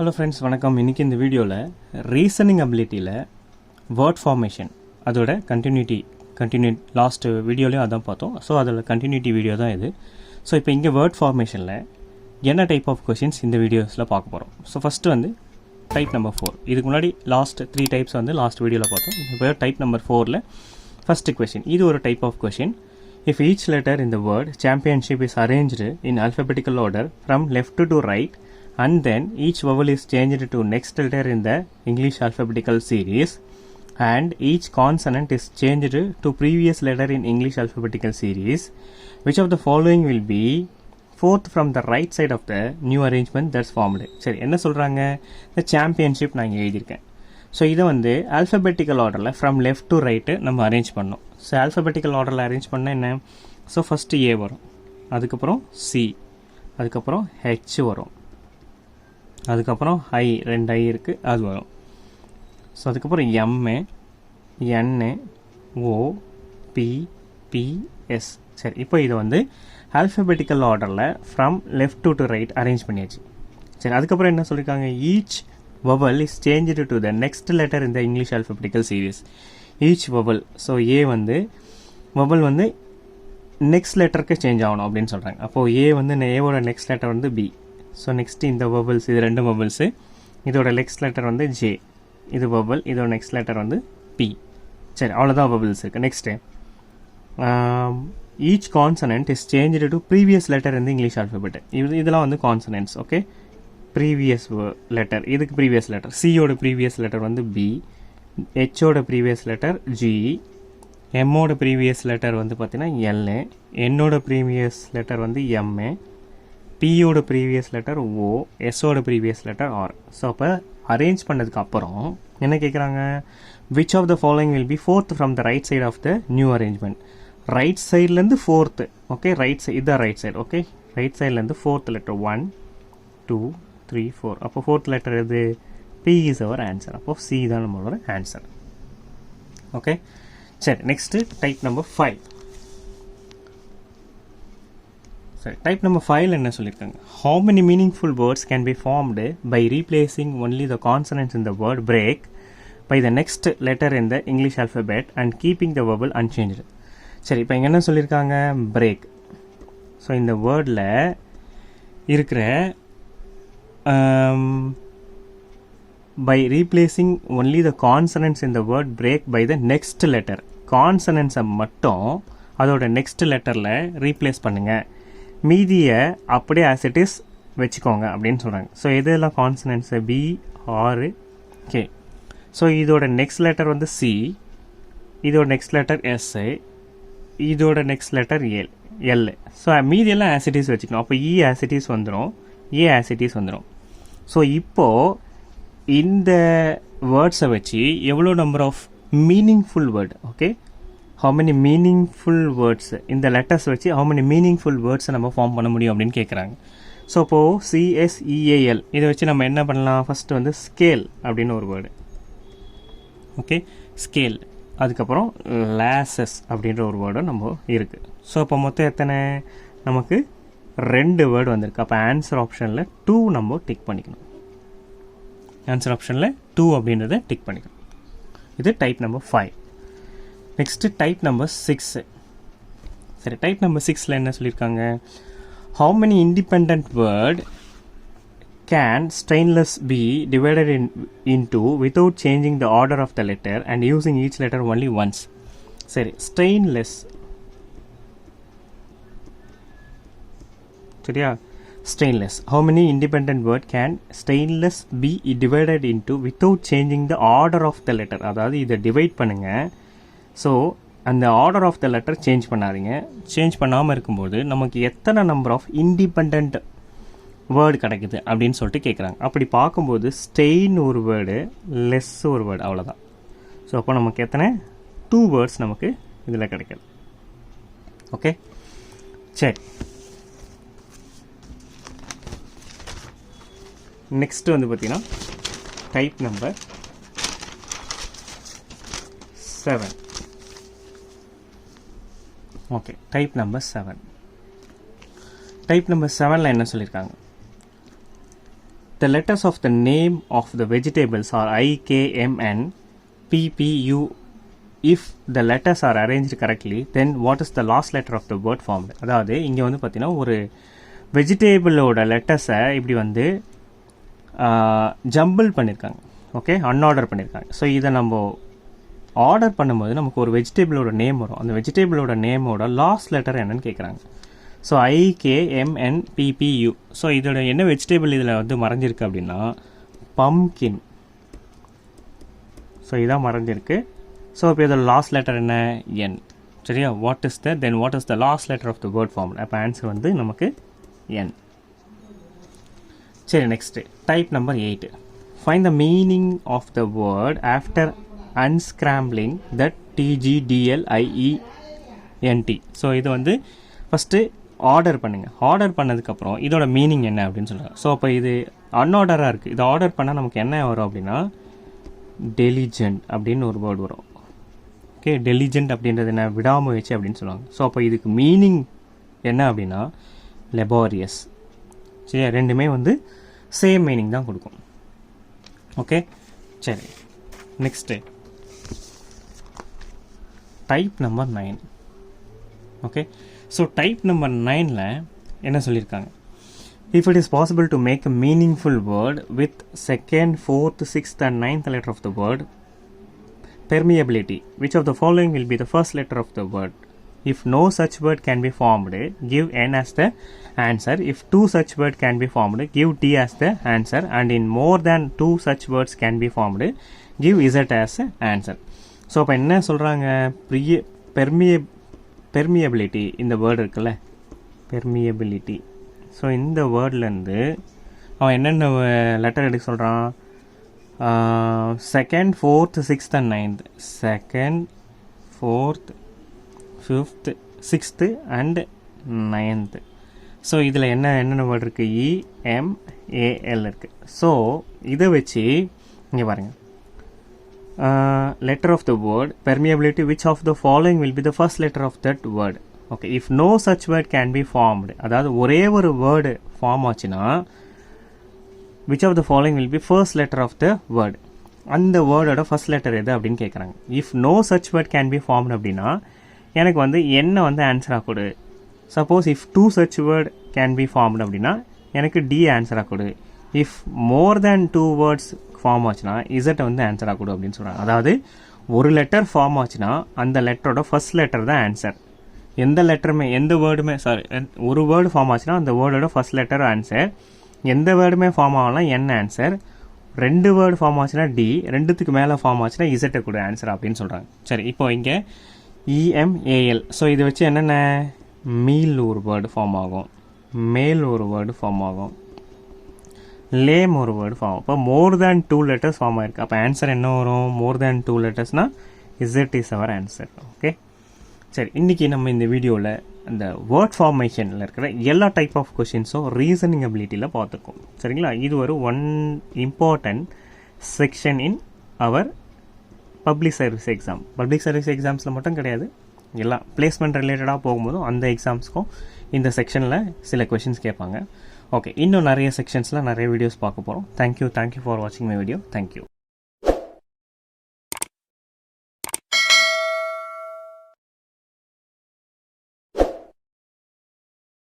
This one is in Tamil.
ஹலோ ஃப்ரெண்ட்ஸ், வணக்கம். இன்றைக்கி இந்த வீடியோவில் ரீசனிங் அபிலிட்டியில் வேர்ட் ஃபார்மேஷன் அதோட கண்டினியூ லாஸ்ட் வீடியோலையும் அதான் பார்த்தோம். ஸோ அதோட கண்டினியூட்டி வீடியோ தான் இது. ஸோ இப்போ இங்கே வேர்ட் ஃபார்மேஷனில் என்ன டைப் ஆஃப் கொஷின்ஸ் இந்த வீடியோஸில் பார்க்க போகிறோம். ஸோ ஃபஸ்ட்டு வந்து டைப் நம்பர் 4. இதுக்கு முன்னாடி லாஸ்ட் 3 டைப்ஸ் வந்து லாஸ்ட் வீடியோவில் பார்த்தோம். இப்போ டைப் நம்பர் 4ல் ஃபஸ்ட்டு கொஷின். இது ஒரு type of question. If each letter in the word championship is arranged in alphabetical order from left to right, and then each vowel is changed to next letter in the English alphabetical series, and each consonant is changed to previous letter in English alphabetical series, which of the following will be fourth from the right side of the new arrangement that's formed? சரி, என்ன சொல்கிறாங்க? இந்த சாம்பியன்ஷிப் நான் இங்கே எழுதியிருக்கேன். ஸோ இதை வந்து ஆல்ஃபபெட்டிக்கல் ஆர்டரில் ஃப்ரம் லெஃப்ட் டு ரைட்டு நம்ம அரேஞ்ச் பண்ணோம். ஸோ ஆல்ஃபபெட்டிக்கல் ஆர்டரில் அரேஞ்ச் பண்ணால் என்ன? ஸோ ஃபஸ்ட்டு ஏ வரும், அதுக்கப்புறம் சி, அதுக்கப்புறம் ஹெச் வரும், அதுக்கப்புறம் ஐ, 2 ஐ இருக்குது, அது வரும். ஸோ அதுக்கப்புறம் எம்மு, என்னு, ஓ, பி, பி, எஸ். சரி, இப்போ இதை வந்து ஆல்ஃபபெட்டிக்கல் ஆர்டரில் from left to right arrange பண்ணியாச்சு. சரி, அதுக்கப்புறம் என்ன சொல்லியிருக்காங்க? Each vowel is changed to the next letter in the English alphabetical series. Each vowel, so A வந்து vowel வந்து நெக்ஸ்ட் லெட்டருக்கு சேஞ்ச் ஆகணும் அப்படின்னு சொல்கிறாங்க. அப்போது ஏ வந்து ஏவோட நெக்ஸ்ட் லெட்டர் வந்து பி. ஸோ நெக்ஸ்ட்டு இந்த வவல்ஸ், இது 2 வவல்ஸு, இதோட நெக்ஸ்ட் லெட்டர் வந்து ஜே, இது வவல், இதோட நெக்ஸ்ட் லெட்டர் வந்து பி. சரி, அவ்வளோதான் வவல்ஸ் இருக்குது. Next each consonant is change to previous letter இந்த இங்கிலீஷ் ஆல்ஃபபெட். இதெல்லாம் வந்து கான்சனன்ட்ஸ். ஓகே, ப்ரீவியஸ் லெட்டர், இதுக்கு ப்ரீவியஸ் லெட்டர் சியோட ப்ரீவியஸ் லெட்டர் வந்து பி, ஹெச்சோட ப்ரீவியஸ் லெட்டர் ஜி, எம்மோட ப்ரீவியஸ் லெட்டர் வந்து பார்த்தீங்கன்னா எல், என்னோட ப்ரீவியஸ் லெட்டர் வந்து எம்மு, பியோட ப்ரீவியஸ் லெட்டர் ஓ, எஸ்ஸோட ப்ரீவியஸ் லெட்டர் ஆர். ஸோ அப்போ அரேஞ்ச் பண்ணதுக்கு அப்புறம் என்ன கேட்குறாங்க? Which of the following will be fourth from the right side of the new arrangement. Right சைட்லேருந்து ஃபோர்த்து. ஓகே, ரைட் சைட், இதுதான் ரைட் சைடு. ஓகே, ரைட் சைட்லேருந்து ஃபோர்த் லெட்டர் 1 2 3 4. அப்போ ஃபோர்த் லெட்டர் எது? B is our answer. அப்போ சி தான் நம்மளோட ஆன்சர். ஓகே, சரி, நெக்ஸ்ட்டு டைப் நம்பர் 5. சரி, டைப் நம்பர் 5ல் என்ன சொல்லியிருக்காங்க? How many meaningful words can be formed by replacing only the consonants in the word break by the next letter in the English alphabet and keeping the vowel unchanged? சரி, இப்போ இங்கே என்ன சொல்லியிருக்காங்க? பிரேக். ஸோ இந்த வேர்டில் இருக்கிற by replacing only the consonants in the word break by the next letter. கான்சனன்ஸை மட்டும் அதோட நெக்ஸ்ட் லெட்டரில் ரீப்ளேஸ் பண்ணுங்கள், மீதியை அப்படியே ஆஸ் இட் இஸ் வச்சுக்கோங்க அப்படின்னு சொல்கிறாங்க. ஸோ எதெல்லாம் consonants? P, R, K. So இதோட நெக்ஸ்ட் லெட்டர் வந்து சி, இதோட நெக்ஸ்ட் லெட்டர் எஸ், இதோட நெக்ஸ்ட் லெட்டர் எல். ஸோ மீதியெல்லாம் ஆஸ் இட் இஸ் வச்சுக்கணும். அப்போ இ ஆஸ் இட் இஸ் வந்துடும், ஏ ஆஸ் இட் இஸ் வந்துடும். ஸோ இப்போது இந்த வேர்ட்ஸை வச்சு எவ்வளோ number of meaningful word, okay, how many meaningful words, இந்த லெட்டர்ஸ் வச்சு ஹவு மெனி மீனிங்ஃபுல் வேர்ட்ஸை நம்ம ஃபார்ம் பண்ண முடியும் அப்படின்னு கேட்குறாங்க. ஸோ இப்போது சிஎஸ்இஏஎல் இதை வச்சு நம்ம என்ன பண்ணலாம்? ஃபஸ்ட்டு வந்து ஸ்கேல் அப்படின்னு ஒரு வேர்டு. Okay, scale. அதுக்கப்புறம் லேசஸ் அப்படின்ற ஒரு வேர்டும் நம்ம இருக்குது. ஸோ இப்போ மொத்தம் எத்தனை? நமக்கு 2 வேர்டு வந்திருக்கு. அப்போ ஆன்சர் ஆப்ஷனில் 2 நம்ம டிக் பண்ணிக்கணும். ஆன்சர் ஆப்ஷனில் 2 அப்படின்றத டிக் பண்ணிக்கணும். இது type number 5. Next type number 6. சரி, டைப் நம்பர் 6ல் என்ன சொல்லியிருக்காங்க? How many independent word can stainless be divided into without changing the order of the letter and using each letter only once. சரி, ஸ்டெயின்லெஸ். சரியா? Stainless. How many independent word can stainless be divided into without changing the order of the letter. அதாவது இதை டிவைட் பண்ணுங்கள். ஸோ அந்த order of the letter change பண்ணாதீங்க. சேஞ்ச் பண்ணாமல் இருக்கும்போது நமக்கு எத்தனை நம்பர் ஆஃப் இண்டிபெண்ட் வேர்டு கிடைக்குது அப்படின்னு சொல்லிட்டு கேட்குறாங்க. அப்படி பார்க்கும்போது ஸ்டெயின் ஒரு வேர்டு, லெஸ் ஒரு வேர்டு, அவ்வளோதான். ஸோ அப்போ நமக்கு எத்தனை? 2 வேர்ட்ஸ் நமக்கு இதில் கிடைக்குது. ஓகே, சரி. நெக்ஸ்ட்டு வந்து பார்த்தீங்கன்னா type number 7. Okay, type number 7. Type number 7ல் என்ன சொல்லியிருக்காங்க? the letters of the name of the vegetables are I, K, M, N, P, P, U. If the letters are arranged correctly, then what is the last letter of the word formed? அதாவது இங்கே வந்து பார்த்தீங்கன்னா ஒரு வெஜிடேபிளோட லெட்டர்ஸை இப்படி வந்து ஜம்பிள் பண்ணியிருக்காங்க, ஓகே, அன்ஆர்டர் பண்ணியிருக்காங்க. ஸோ இதை நம்ம ஆர்டர் பண்ணும்போது நமக்கு ஒரு வெஜிடேபிளோட நேம் வரும். அந்த வெஜிடேபிளோட நேமோட லாஸ்ட் லெட்டர் என்னன்னு கேட்குறாங்க. So IKMNPPU. ஸோ இதோட என்ன வெஜிடேபிள் இதில் வந்து மறைஞ்சிருக்கு அப்படின்னா பம்கின். ஸோ இதான் மறைஞ்சிருக்கு. ஸோ இப்போ இதோட லாஸ்ட் லெட்டர் என்ன? N. சரியா? What is the last letter of the word form? அப்போ ஆன்சர் வந்து நமக்கு N. சரி, next type number 8. Find the meaning of the word after unscrambling that TGDLIENT. So இது வந்து ஃபஸ்ட்டு ஆர்டர் பண்ணுங்கள். ஆர்டர் பண்ணதுக்கப்புறம் இதோட மீனிங் என்ன அப்படின்னு சொல்கிறாங்க. ஸோ அப்போ இது அன்ஆர்டராக இருக்குது. இதை ஆர்டர் பண்ணால் நமக்கு என்ன வரும் அப்படின்னா டெலிஜென்ட் அப்படின்னு ஒரு வேர்டு வரும். ஓகே, டெலிஜென்ட் அப்படின்றது என்ன? விடாமுயற்சி அப்படின்னு சொல்லுவாங்க. ஸோ அப்போ இதுக்கு மீனிங் என்ன அப்படின்னா லெபாரியஸ். சரியா? ரெண்டுமே வந்து சேம் மீனிங் தான் கொடுக்கும். ஓகே, சரி, next type number 9. Okay, so type number 9ல் என்ன சொல்லியிருக்காங்க? If it is possible to make a meaningful word with second, fourth, sixth and ninth letter of the word, permeability, which of the following will be the first letter of the word? If no such word can be formed, give N as the answer. If two such word can be formed, give T as the answer. And in more than two such words can be formed, give Z as the answer. So அப்போ என்ன சொல்கிறாங்க? பெர்மியபிலிட்டி இந்த வேர்டு இருக்குல்ல, பெர்மியபிலிட்டி. ஸோ இந்த வேர்ட்லேருந்து அவன் என்னென்ன லெட்டர் எடுக்க சொல்கிறான்? Second, fourth, sixth and ninth. Second, fourth, fifth, sixth and ninth. So இதில் என்னென்ன வேர்டு இருக்குது? EMAL இருக்குது. ஸோ இதை வச்சு இங்கே பாருங்கள், letter of the word permeability, which of the following will be the first letter of that word? Okay, if no such word can be formed, அதாவது ஒரே ஒரு வேர்டு ஃபார்ம் ஆச்சுன்னா which of the following will be first letter of the word? அந்த வேர்டோட ஃபர்ஸ்ட் லெட்டர் எது அப்படின்னு கேட்குறாங்க. If no such word can be formed அப்படின்னா எனக்கு வந்து என்ன வந்து ஆன்சராக கொடு. Suppose if two such word can be formed அப்படின்னா எனக்கு டி ஆன்சராக கொடு. If more than two words form ஆச்சுன்னா இசட்டை வந்து ஆன்சராக கொடு அப்படின்னு சொல்கிறாங்க. அதாவது ஒரு லெட்டர் ஃபார்ம் ஆச்சுன்னா அந்த லெட்டரோட ஃபர்ஸ்ட் லெட்டர் தான் ஆன்சர். எந்த வேர்டுமே ஒரு வேர்டு ஃபார்ம் ஆச்சுன்னா அந்த வேர்டோட ஃபர்ஸ்ட் லெட்டர் ஆன்சர். எந்த வேர்டுமே ஃபார்ம் ஆகலாம் என்ன ஆன்சர். ரெண்டு வேர்டு ஃபார்ம் ஆச்சுன்னா டி, ரெண்டுத்துக்கு மேலே ஃபார்ம் ஆச்சுன்னா இசட்டை கொடு ஆன்சர் அப்படின்னு சொல்கிறாங்க. சரி, இப்போ இங்கே EMAL. ஸோ இதை வச்சு என்னென்ன? மீல் ஒரு வேர்டு ஃபார்ம் ஆகும், மேல் ஒரு வேர்டு ஃபார்ம் ஆகும், லேம் ஒரு வேர்டு ஃபார்ம் ஆகும். இப்போ more than two letters form ஆயிருக்கு. அப்போ ஆன்சர் என்ன வரும்? மோர் தேன் டூ லெட்டர்ஸ்னால் Z is our answer. Okay, சரி, இன்றைக்கி நம்ம இந்த வீடியோவில் அந்த வேர்ட் ஃபார்மேஷனில் இருக்கிற எல்லா டைப் ஆஃப் கொஷின்ஸும் ரீசனிங் அபிலிட்டியில் பார்த்துருக்கோம். சரிங்களா? இது ஒரு important section in our public service exam. Public service எக்ஸாம்ஸில் மட்டும் கிடையாது, எல்லாம் பிளேஸ்மெண்ட் ரிலேட்டடாக போகும்போதும் அந்த எக்ஸாம்ஸ்க்கும் இந்த செக்ஷனில் சில கொஷின்ஸ் கேட்பாங்க. ஓகே, இன்னும் நிறைய செக்ஷன்ஸில் நிறைய வீடியோஸ் பார்க்க போகிறோம். தேங்க்யூ ஃபார் வாட்சிங் மை வீடியோ. தேங்க்யூ.